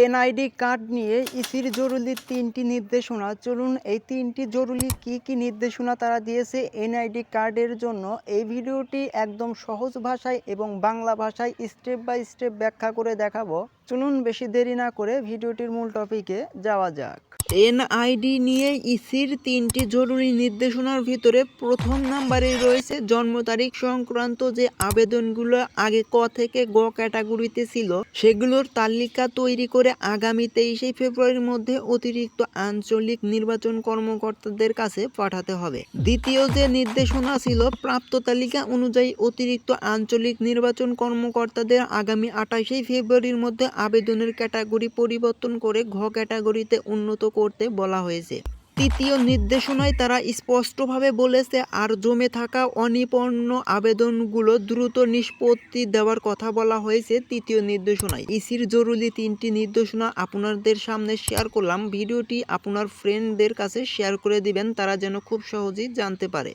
NID card নিয়ে ইসির জরুরি ৩টি নির্দেশনা। চলুন এই ৩টি জরুরি কি নির্দেশনা তারা দিয়েছে এনআইডি কার্ডের জন্য, এই ভিডিওটি একদম সহজ ভাষায় এবং বাংলা ভাষায় স্টেপ বাই স্টেপ ব্যাখ্যা করে দেখাবো। চলুন বেশি দেরি না করে ভিডিওটির মূল টপিকে যাওয়া যাক। এনআইডি নিয়ে ইসির ৩টি জরুরি নির্দেশনার ভিতরে প্রথম নাম্বারে রয়েছে জন্ম তারিখ সংক্রান্ত যে আবেদনগুলো আগে ক থেকে গ ক্যাটাগরিতে ছিল সেগুলোর তালিকা তৈরি করে আগামী 23শে ফেব্রুয়ারির মধ্যে অতিরিক্ত আঞ্চলিক নির্বাচন কর্মকর্তাদের কাছে পাঠাতে হবে। দ্বিতীয় যে নির্দেশনা ছিল প্রাপ্ত তালিকা অনুযায়ী অতিরিক্ত আঞ্চলিক নির্বাচন কর্মকর্তাদের আগামী 28শে ফেব্রুয়ারির মধ্যে আবেদনের ক্যাটাগরি পরিবর্তন করে ঘ ক্যাটাগরিতে উন্নত করতে বলা হয়েছে। তৃতীয় নির্দেশনায় তারা স্পষ্টভাবে বলেছে আর জমে থাকা অনিপূর্ণ আবেদনগুলো দ্রুত নিষ্পত্তি দেওয়ার কথা বলা হয়েছে। তৃতীয় নির্দেশনায় ইসির জরুরি ৩টি নির্দেশনা আপনাদের সামনে শেয়ার করলাম। ভিডিওটি আপনার ফ্রেন্ডদের কাছে শেয়ার করে দিবেন, তারা যেন খুব সহজেই জানতে পারে।